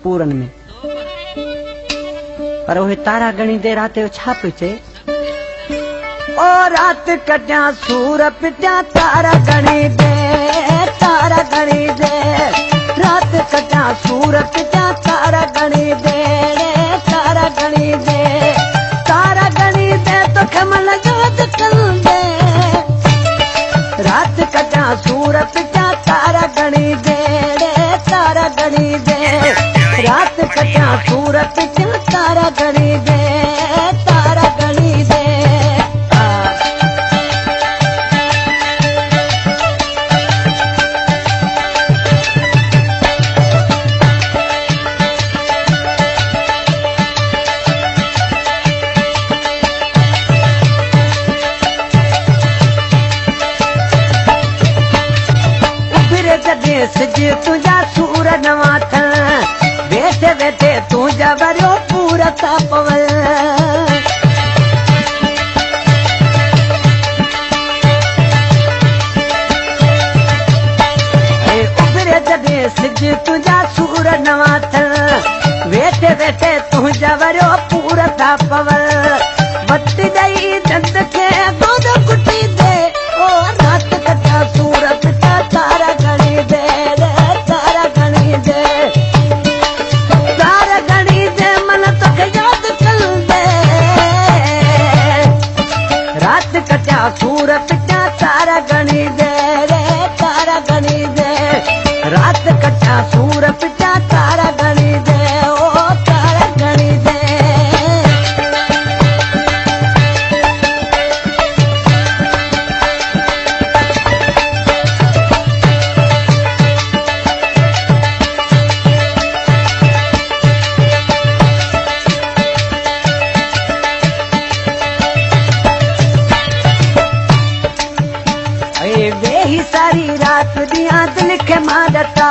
पूरन में पर वो तारा गणी दे रात जो छा पियो चए ओ रात कटिया सूर पिटिया तारा गणी दे रात कटिया सूर पिटिया तारा गणी दे तो खमल जोत कल दे रात कटिया सूर पिटिया तारा गणी दे रात कटिया सूर पिटिया तारा गणी दे सिज तुझा सूर नवा थन वेठे वेठे तुझा वरियो पूरा तापवल उभरे जॾहिं सिज तुझा सूर नवा थन वेठे वेठे तुझा वरियो पूरा तापवल वटी ॾेई दंद खे गोद कुटी दे ओ रात कटिया सूर पिटा तारा गणी दे मन तोखे याद कल दे रात कटिया सूर पिटिया तारा गणी दे रात कटिया सूर पिटिया तारा गणी दे ओ तारा गणी दे वेही सारी रात दिया दिल खे मारता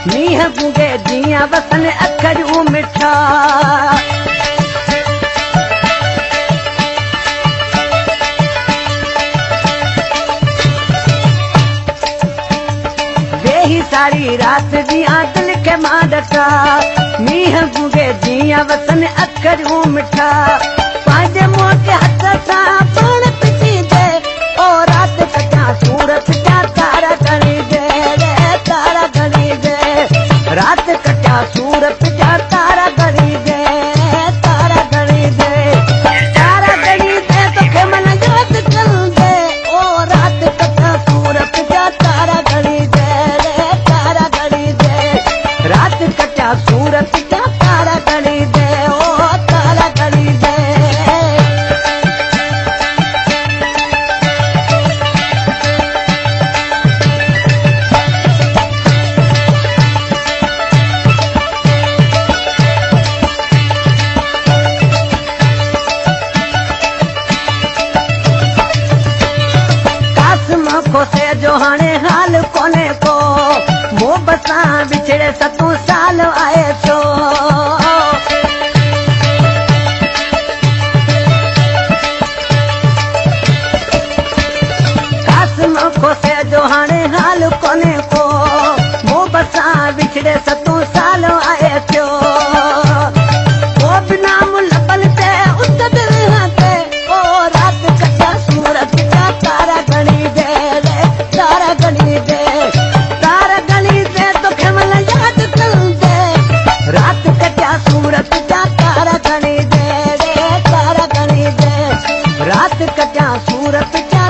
मीह गुंगे जिया वसन अखड़ू मिठा वेही सारी रात दिया दिल खे मारता मीह गुंगे जिया वसन अखड़ू मिठा पंहिंजे मुंहं खे हथ सां पाण पिटी दे ओ रात कटिया सूर पिटिया तारा गणी दे रात कटिया सूर पिटिया तारा गणी दे तोखे मन याद कल दे ओ रात कटिया सूर पिटिया तारा गणी दे रात कटिया सूर पिटिया तारा गणी दे ओ तारा गणी दे से जो हाणे हाल कोने को मोह बसां विछड़े 7 साल आए थो कासम को से जो हाणे हाल कोने को मोह बसां विछड़े 7 साल आए थो वो बिना मुलबल ते उत दिल ते ओ रात कटिया सूर पिटिया तारा गणी दे तोखे मन याद कल दे रात कटिया सूर पिटिया तारा गणी दे रात कटिया सूर पिटिया